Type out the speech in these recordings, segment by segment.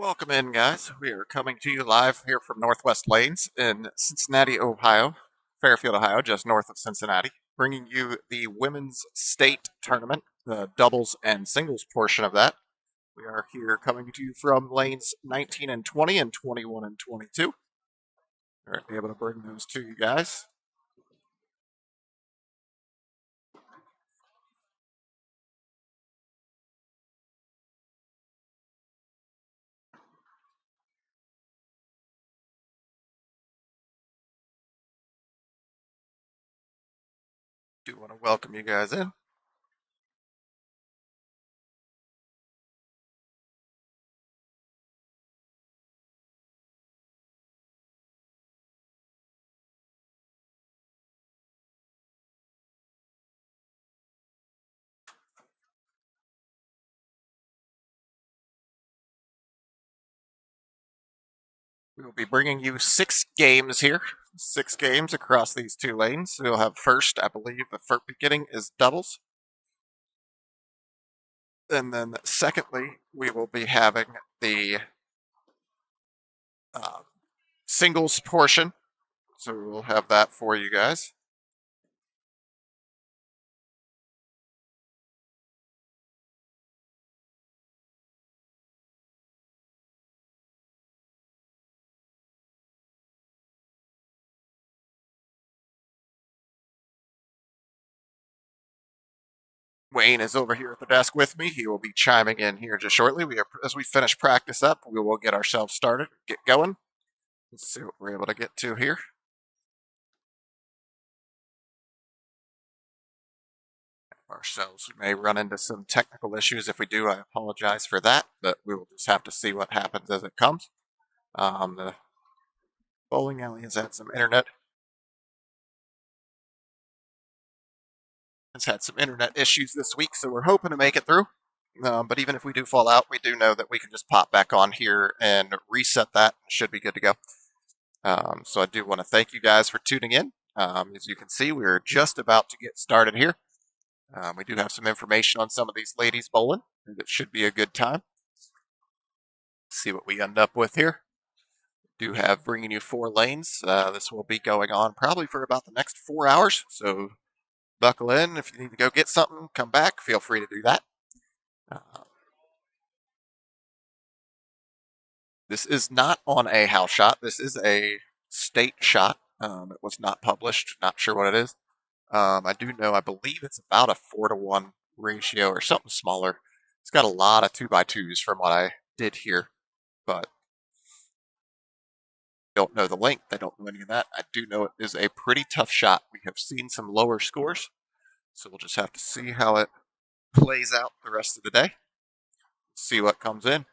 Welcome in, guys. We are coming to you live here from Northwest Lanes in Cincinnati, Ohio, Fairfield, Ohio, just north of Cincinnati, bringing you the women's state tournament, the doubles and singles portion of that. We are here coming to you from lanes 19 and 20 and 21 and 22. All right, be able to bring those to you guys. Do want to welcome you guys in. We will be bringing you 6 games here, 6 games across these 2 lanes. We'll have first, I believe, the first beginning is doubles. And then secondly, we will be having the uh, singles portion. So we'll have that for you guys. Wayne is over here at the desk with me. He will be chiming in here just shortly. As we finish practice up, we will get ourselves started, get going. Let's see what we're able to get to here. Ourselves, we may run into some technical issues. If we do, I apologize for that, but we will just have to see what happens as it comes. The bowling alley has had some internet issues this week, so we're hoping to make it through. But even if we do fall out, we do know that we can just pop back on here and reset that. Should be good to go. So I do want to thank you guys for tuning in. As you can see, we're just about to get started here. We do have some information on some of these ladies bowling. That should be a good time. See what we end up with here. Do have bringing you 4 lanes. This will be going on probably for about the next 4 hours. So buckle in. If you need to go get something, come back. Feel free to do that. This is not on a house shot. This is a state shot. It was not published. Not sure what it is. I do know, I believe it's about a 4-to-1 ratio or something smaller. It's got a lot of 2x2s from what I did here, but don't know the length. I don't know any of that. I do know it is a pretty tough shot. We have seen some lower scores, so we'll just have to see how it plays out the rest of the day. See what comes in.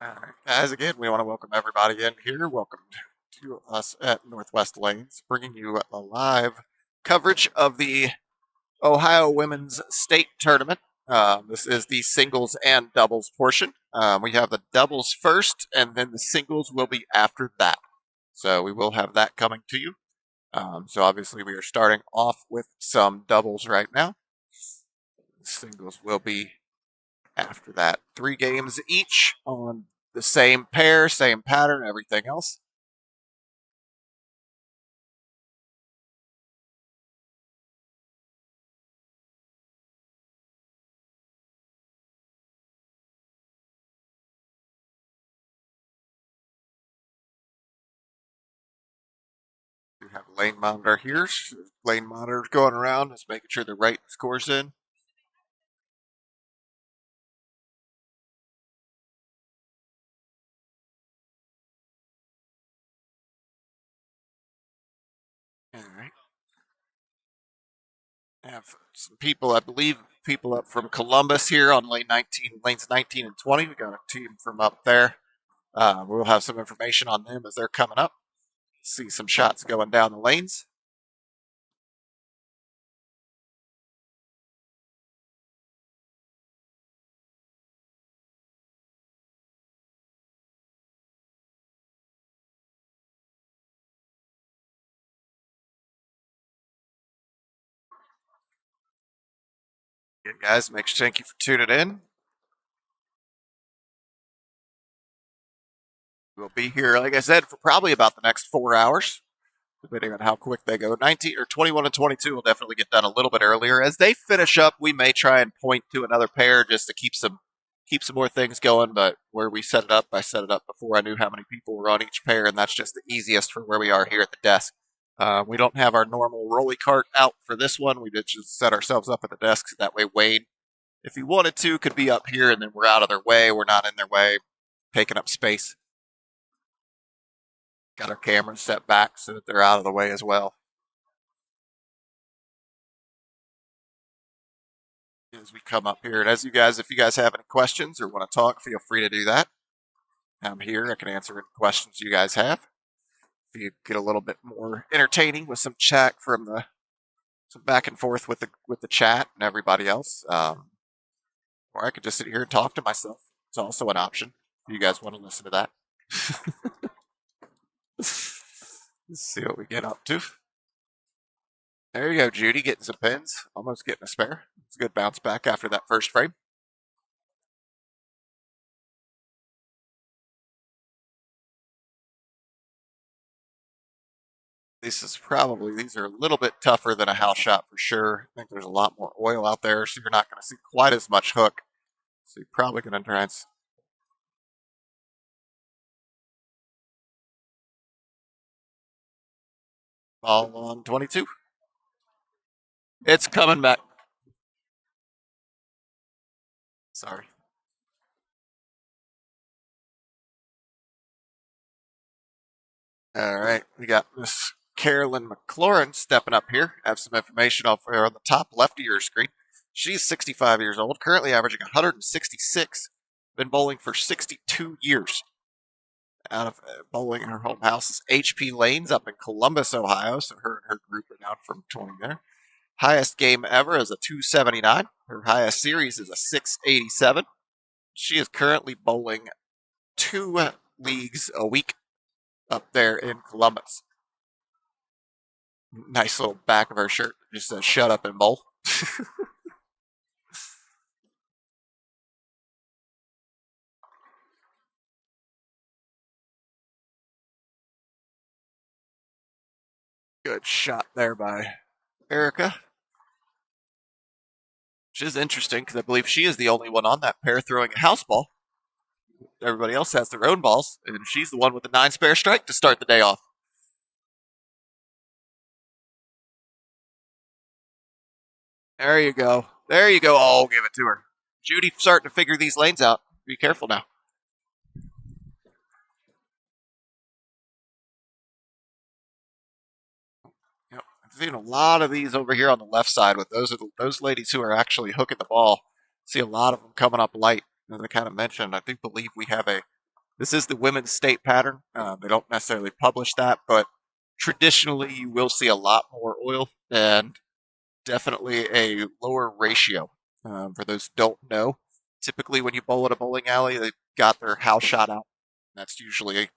All right, guys, again, we want to welcome everybody in here. Welcome to us at Northwest Lanes, bringing you a live coverage of the Ohio Women's State Tournament. This is the singles and doubles portion. We have the doubles first, and then the singles will be after that. So we will have that coming to you. So obviously we are starting off with some doubles right now. Singles will be after that. 3 games each on the same pair, same pattern, everything else. We have a lane monitor here. Lane monitor going around, just making sure the right scores in. have some people, I believe, people up from Columbus here on lanes 19 and 20. We got a team from up there. We'll have some information on them as they're coming up. See some shots going down the lanes. Good guys, thank you for tuning in. We'll be here, like I said, for probably about the next 4 hours, depending on how quick they go. 19 or 21 and 22 will definitely get done a little bit earlier. As they finish up, we may try and point to another pair just to keep some more things going. But where we set it up, I set it up before I knew how many people were on each pair, and that's just the easiest for where we are here at the desk. We don't have our normal rolly cart out for this one. We did just set ourselves up at the desk. That way, Wade, if he wanted to, could be up here, and then we're out of their way. We're not in their way, taking up space. Got our cameras set back so that they're out of the way as well. As we come up here, and as if you guys have any questions or want to talk, feel free to do that. I'm here. I can answer any questions you guys have. If you get a little bit more entertaining with some chat from some back and forth with the chat and everybody else, or I could just sit here and talk to myself. It's also an option. If you guys want to listen to that. Let's see what we get up to. There you go, Judy, getting some pins. Almost getting a spare. It's a good bounce back after that first frame. These are a little bit tougher than a house shot for sure. I think there's a lot more oil out there, so you're not going to see quite as much hook. So you're probably going to try and ball on 22. It's coming back. Sorry. All right, we got Miss Carolyn McLaurin stepping up here. I have some information off her on the top left of your screen. She's 65 years old, currently averaging 166. Been bowling for 62 years. Out of bowling in her home house is HP Lanes up in Columbus, Ohio. So her and her group are down from 20 there. Highest game ever is a 279. Her highest series is a 687. She is currently bowling 2 leagues a week up there in Columbus. Nice little back of her shirt. Just says shut up and bowl. Good shot there by Erica. Which is interesting because I believe she is the only one on that pair throwing a house ball. Everybody else has their own balls, and she's the one with the 9 spare strike to start the day off. There you go. There you go. Oh, give it to her. Judy starting to figure these lanes out. Be careful now. Yep. I've seen a lot of these over here on the left side with those ladies who are actually hooking the ball. See a lot of them coming up light. As I kind of mentioned, I do believe we have this is the women's state pattern. They don't necessarily publish that, but traditionally you will see a lot more oil and definitely a lower ratio. For those who don't know, typically when you bowl at a bowling alley, they've got their house shot out. That's usually,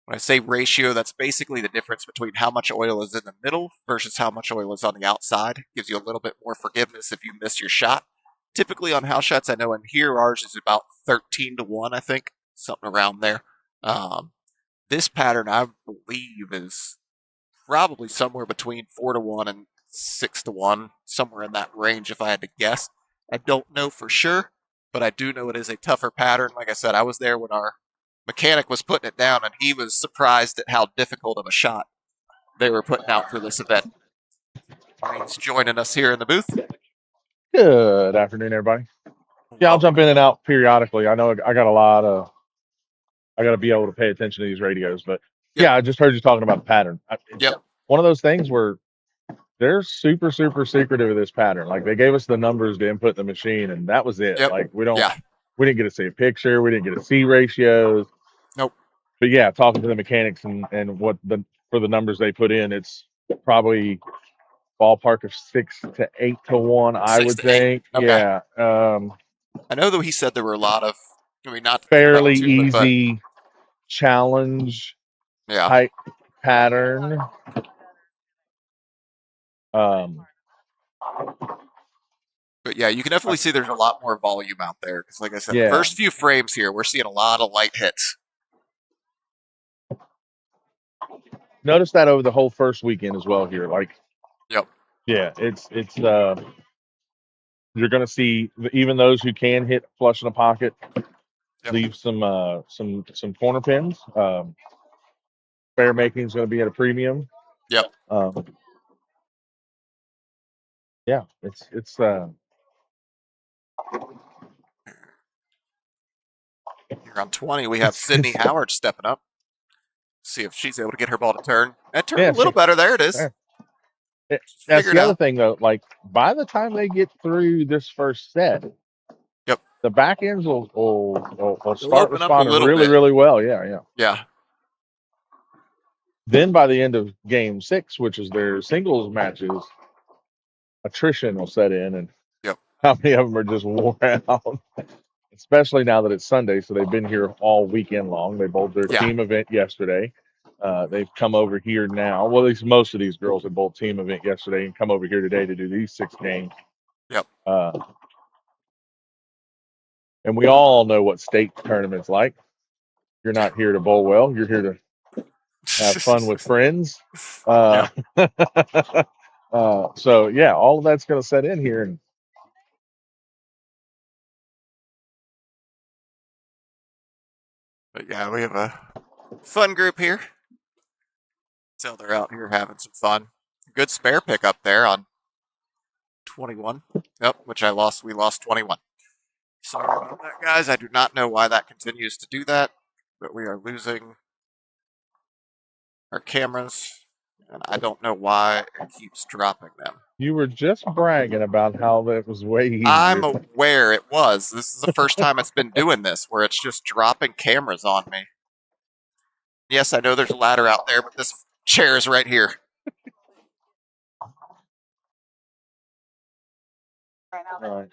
when I say ratio, that's basically the difference between how much oil is in the middle versus how much oil is on the outside. It gives you a little bit more forgiveness if you miss your shot. Typically on house shots, I know in here ours is about 13 to 1, I think, something around there. This pattern, I believe, is probably somewhere between 4 to 1 and 6 to 1, somewhere in that range if I had to guess. I don't know for sure, but I do know it is a tougher pattern. Like I said, I was there when our mechanic was putting it down, and he was surprised at how difficult of a shot they were putting out for this event. He's joining us here in the booth. Good afternoon, everybody. Yeah, I'll jump in and out periodically. I know I got I got to be able to pay attention to these radios, but Yep. yeah, I just heard you talking about the pattern. It's Yep. one of those things where they're super super secretive of this pattern. Like they gave us the numbers to input in the machine, and that was it. Yep. Like Yeah. we didn't get to see a picture, we didn't get to see ratios. Nope. But yeah, talking to the mechanics and what the for the numbers they put in, it's probably ballpark of 6 to 8 to 1, I Six would to eight. think. Okay. Yeah, I know that he said there were a lot of. I mean, not to keep fairly cutting to it, but easy challenge yeah. type pattern. Um, But yeah, you can I- definitely see there's a lot more volume out there. Because, like I said, the yeah, first few frames here, we're seeing a lot of light hits. notice that over the whole first weekend as well here. Like, Yep. yeah, it's you're going to see even those who can hit flush in a pocket Yep. leave some corner pins. Fair making is going to be at a premium. Yep. Um, yeah, it's Here on 20, we have Sydney it's Howard stepping up. See if she's able to get her ball to turn. That turned a yeah. little better. There it is. Yeah. That's Figured the other out. thing though. Like by the time they get through this first set, Yep. the back ends will It'll start open up a responding little really bit. really well. Yeah, yeah. Yeah. Then by the end of game 6, which is their singles matches, attrition will set in, and Yep. how many of them are just worn out? Especially now that it's Sunday, so they've been here all weekend long. They bowled their Yeah. team event yesterday. They've come over here now. Well, at least most of these girls had bowled team event yesterday and come over here today to do these 6 games. Yep. Uh, and we all know what state tournaments like. You're not here to bowl well. You're here to have fun with friends. Uh, Yep. so yeah, all of that's going to set in here, and But yeah, we have a fun group here. So they're out here having some fun. Good spare pick up there on 21. Yep, which I lost. We lost 21. Sorry about that, guys. I do not know why that continues to do that, but we are losing our cameras, and I don't know why it keeps dropping them. you were just bragging about how that was way I'm easier. aware it was. This is the first time it's been doing this, where it's just dropping cameras on me. Yes, I know there's a ladder out there, but this chair is right here. Right.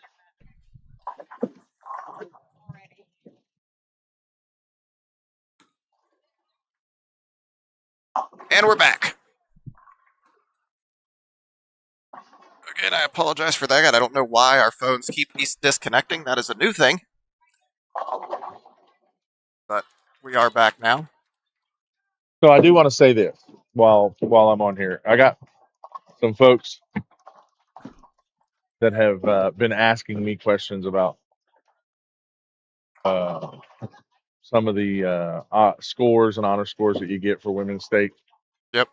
And we're back. Again, I apologize for that. I don't know why our phones keep disconnecting. That is a new thing. But we are back now. So I do want to say this while I'm on here. I got some folks that have been asking me questions about uh, some of the scores and honor scores that you get for women's state. Yep.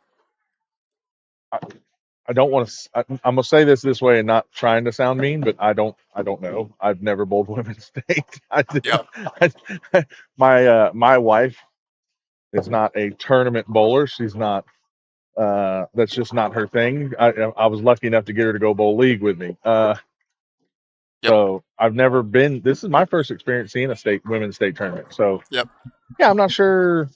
I, I don't want to. I'm gonna say this way and not trying to sound mean, but I don't know. I've never bowled women's state. Yep. My wife is not a tournament bowler. She's not. That's just not her thing. I was lucky enough to get her to go bowl league with me. Yep. So I've never been. This is my first experience seeing a state women's state tournament. So Yep. yeah, I'm not sure.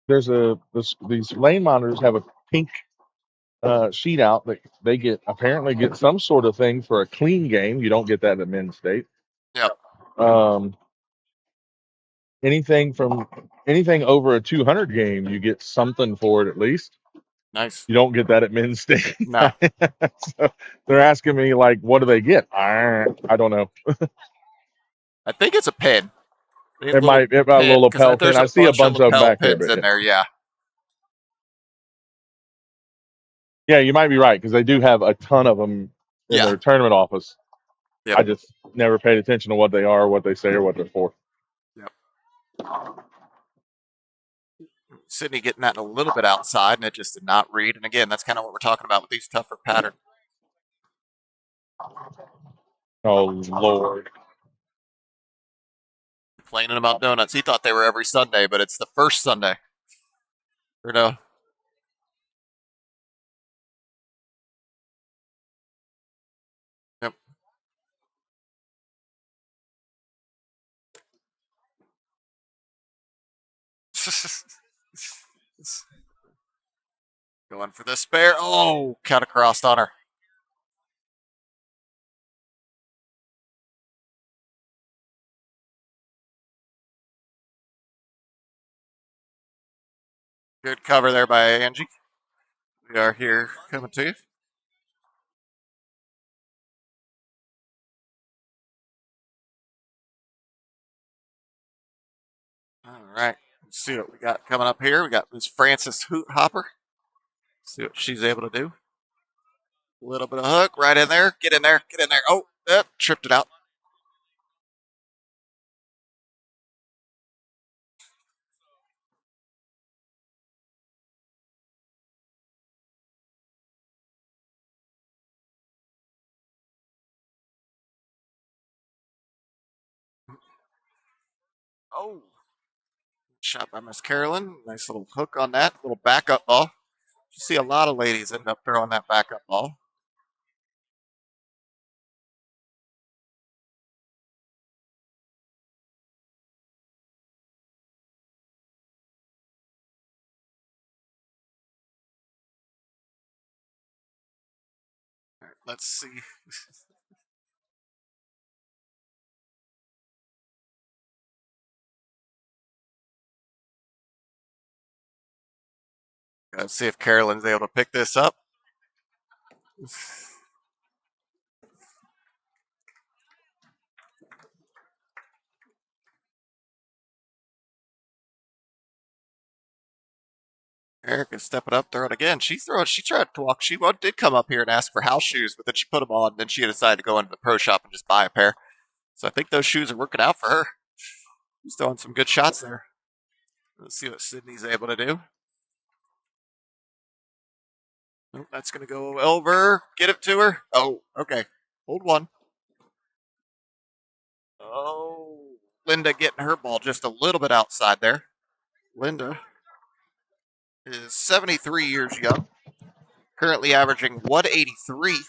These lane monitors have a pink sheet out that they apparently get some sort of thing for a clean game. You don't get that at men's state. Yep. Um, anything over a 200 game, you get something for it at least. Nice. You don't get that at men's state. No. So they're asking me like, what do they get? I don't know. I think it's a pin. A It little might a pin, little because lapel pin. there's I a see a bunch of bunch of them lapel back there, pins but in yeah, there. Yeah. yeah, you might be right because they do have a ton of them in Yeah. their tournament office. Yep. I just never paid attention to what they are, what they say, or what they're for. Yep. Sydney getting that a little bit outside, and it just did not read. And again, that's kind of what we're talking about with these tougher patterns. Oh Lord. Complaining about donuts. He thought they were every Sunday, but it's the first Sunday. Or no. Going for the spare. Oh, cut across on her. Good cover there by Angie. We are here coming to you. All right. Let's see what we got coming up here. We got Miss Frances Hoot Hopper. See what she's able to do. A little bit of hook right in there. Get in there. Get in there. Oh, tripped it out. Oh, shot by Miss Carolyn. Nice little hook on that. Little backup ball. You see a lot of ladies end up throwing that backup ball. All right, let's see. Let's see if Carolyn's able to pick this up. Erica's stepping up, throwing again. She's throwing. She tried to walk. She did come up here and ask for house shoes, but then she put them on. Then she decided to go into the pro shop and just buy a pair. So I think those shoes are working out for her. She's throwing some good shots there. Let's see what Sydney's able to do. Oh, that's going to go over. Get it to her. Oh, okay. Hold one. Oh, Linda getting her ball just a little bit outside there. Linda is 73 years young, currently averaging 183.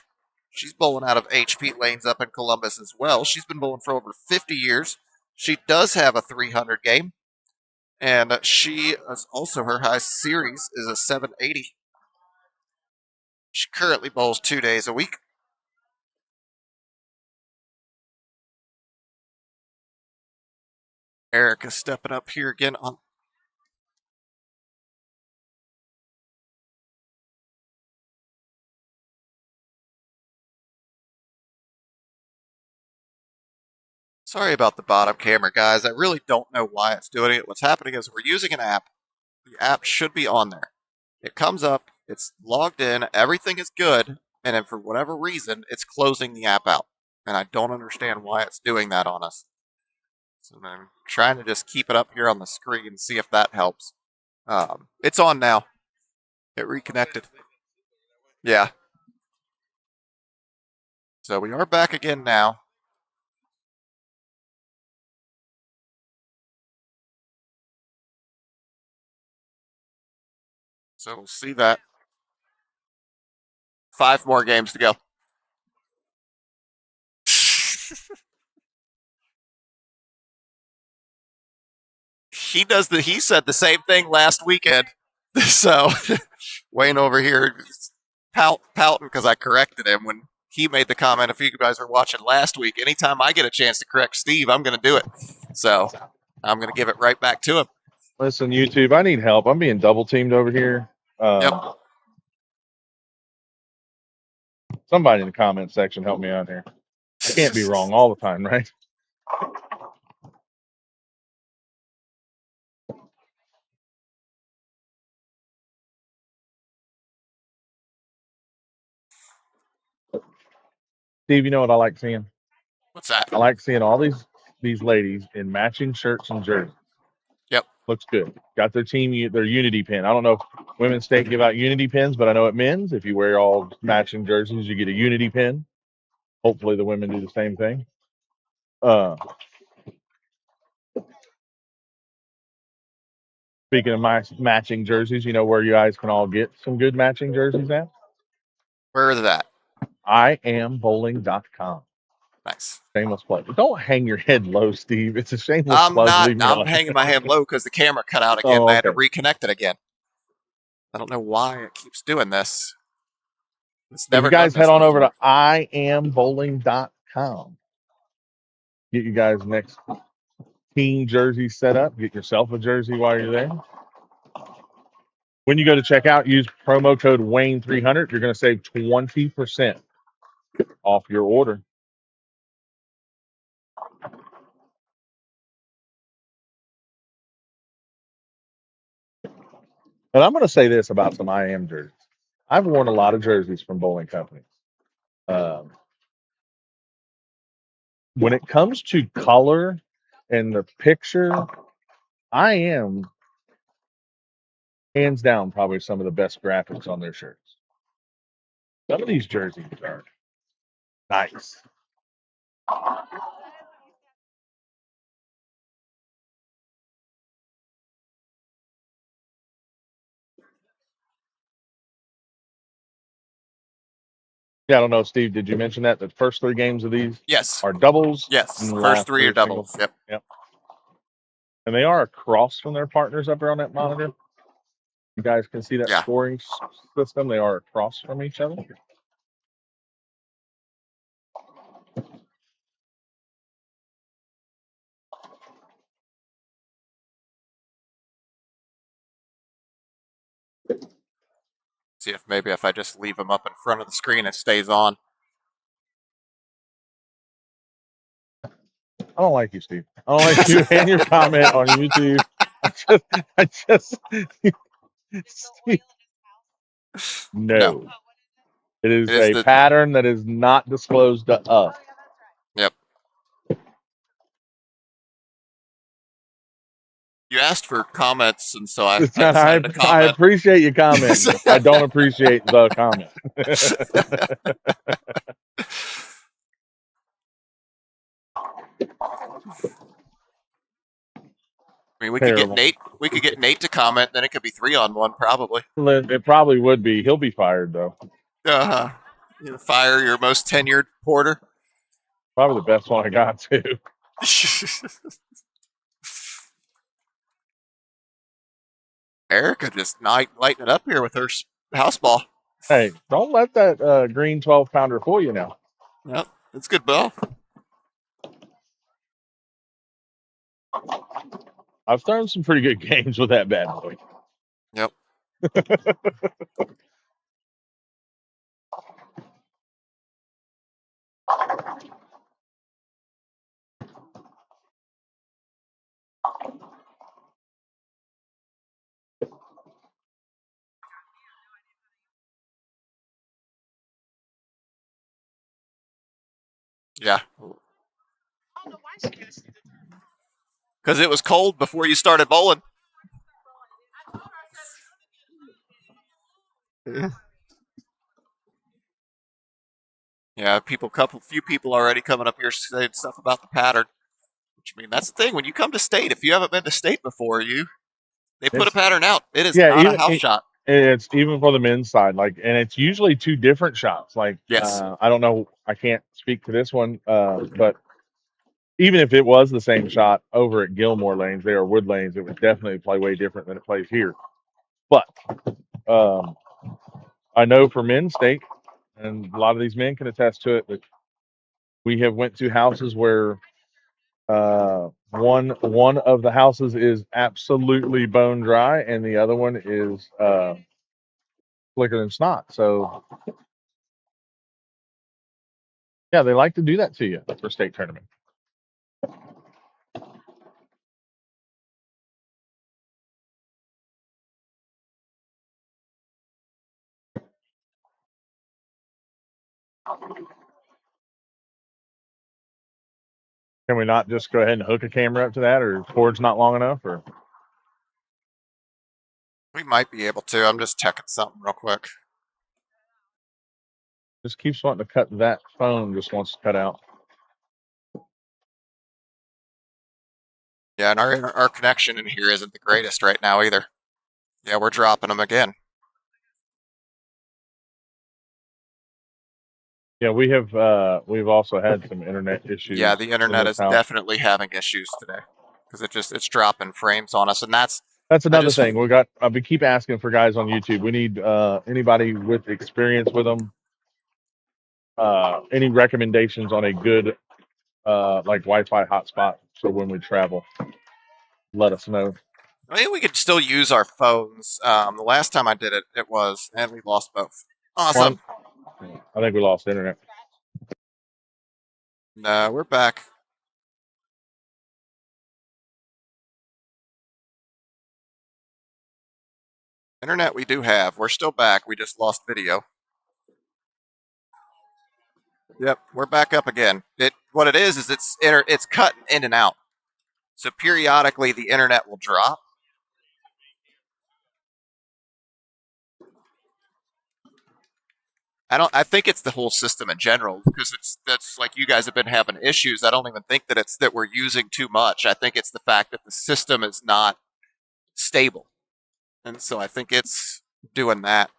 She's bowling out of HP lanes up in Columbus as well. She's been bowling for over 50 years. She does have a 300 game, and she is also her highest series is a 780. She currently bowls 2 days a week. Erica stepping up here again on. Sorry about the bottom camera, guys. I really don't know why it's doing it. What's happening is we're using an app. The app should be on there. It comes up, it's logged in, everything is good, and then for whatever reason, it's closing the app out. And I don't understand why it's doing that on us. So I'm trying to just keep it up here on the screen and see if that helps. It's on now. It reconnected. Yeah. So we are back again now. So we'll see that. 5 more games to go. He said the same thing last weekend. So Wayne over here pouting because I corrected him when he made the comment. If you guys were watching last week, anytime I get a chance to correct Steve, I'm going to do it. So I'm going to give it right back to him. Listen, YouTube, I need help. I'm being double teamed over here. Yep. Somebody in the comment section help me out here. I can't be wrong all the time, right? Steve, you know what I like seeing? What's that? I like seeing all these ladies in matching shirts and jerseys. Yep. Looks good. Got their their unity pin. I don't know if women's state give out unity pins, but I know at men's, if you wear all matching jerseys, you get a unity pin. Hopefully the women do the same thing. Speaking of matching jerseys, you know where you guys can all get some good matching jerseys at? Where is that? IamBowling.com. Nice. Shameless plug. Don't hang your head low, Steve. It's a shameless I'm plug. not. Leave me I'm alone. hanging my head low because the camera cut out again. And Oh, I had to okay. reconnect it again. I don't know why it keeps doing this. It's If you never done guys head this on over before. to iambowling.com, get you guys next team jersey set up. Get yourself a jersey while you're there. When you go to checkout, use promo code Wayne300. You're going to save 20% off your order. And I'm going to say this about some I am jerseys. I've worn a lot of jerseys from bowling companies. Um, when it comes to color and the picture, I am hands down probably some of the best graphics on their shirts. Some of these jerseys are nice. Yeah, I don't know, Steve. Did you mention that the first three games of these Yes. are doubles and Yes. the First last three three are are singles? doubles. Yep. Yep. And they are across from their partners up there on that monitor. You guys can see that Yeah. scoring system. They are across from each other. See if maybe if I just leave them up in front of the screen, it stays on. I don't like you, Steve. I don't like you and your comment on YouTube. I just, Steve, No. no. It It is is a the. pattern that is not disclosed to us. Yep. You asked for comments, and so I decided to I comment. appreciate you commenting. I don't appreciate the comment. I mean, we could get Terrible. Nate. We could get Nate to comment, then it could be 3-on-1 probably. It probably would be. He'll be fired though. Uh, fire your most tenured porter. Probably the best one I got too. Erica just lighting it up here with her house ball. Hey, don't let that green 12-pounder fool you now. Yep, it's good ball. I've thrown some pretty good games with that bad boy. Yep. Yeah. Because it was cold before you started bowling. Yeah. Yeah, few people already coming up here saying stuff about the pattern. Which I mean, that's the thing. When you come to state, if you haven't been to state before, they put a It's pattern out. It is yeah, not a house shot. it's even for the men's side, like, and it's usually two different shots. Like, Yes. I don't know, I can't speak to this one, but even if it was the same shot over at Gilmore Lanes, there are wood lanes, it would definitely play way different than it plays here. But um, I know for men's state, and a lot of these men can attest to it, that we have went to houses where one of the houses is absolutely bone dry, and the other one is slicker than snot. So yeah, they like to do that to you for state tournament. Can we not just go ahead and hook a camera up to that, or cord's not long enough, or We might be able to. I'm just checking something real quick. just keeps wanting to cut that phone, just wants to cut out. Yeah, and our connection in here isn't the greatest right now either. Yeah, we're dropping them again. Yeah, we've also had some internet Yeah, issues the in internet this is house. definitely having issues today because it's dropping frames on us, and that's That's I another just thing. We keep asking for guys on YouTube. We need anybody with experience with them. Any recommendations on a good like Wi-Fi hotspot for when we travel? Let us know. I mean, we could still use our phones. The last time I did it, it was, and we lost both. One, Awesome. I think we lost internet. No, we're back. Internet we do have. We're still back. We just lost video. Yep, we're back up again. It what it is it's cutting in and out. So periodically the internet will drop. I think it's the whole system in general because it's that's like you guys have been having issues. I don't even think that it's that we're using too much. I think it's the fact that the system is not stable. And so I think it's doing that.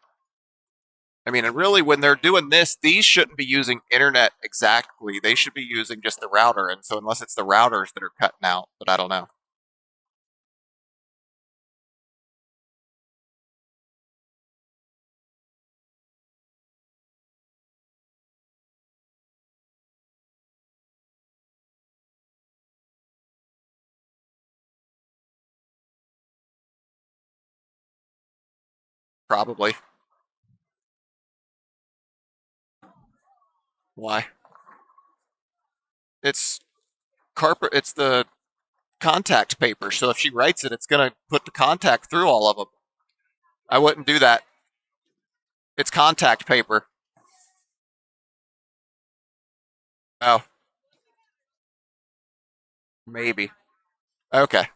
I mean, and really, when they're doing this, these shouldn't be using internet exactly. They should be using just the router. And so, unless it's the routers that are cutting out, but I don't know. Probably. Why? It's carpet. It's the contact paper. So if she writes it, it's gonna put the contact through all of them. I wouldn't do that. It's contact paper. Oh, maybe. Okay.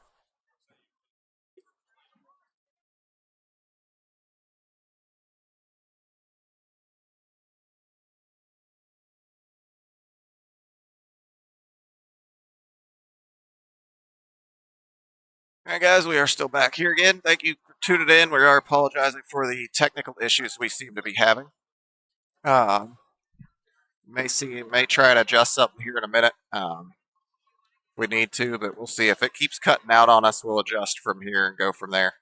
All right, guys, we are still back here again. Thank you for tuning in. We are apologizing for the technical issues we seem to be having. Um, may try to adjust something here in a minute. We need to, but we'll see. If it keeps cutting out on us, we'll adjust from here and go from there.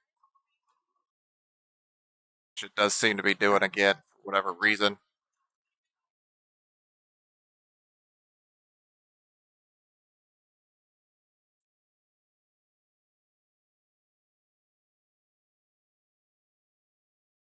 Which it does seem to be doing again for whatever reason.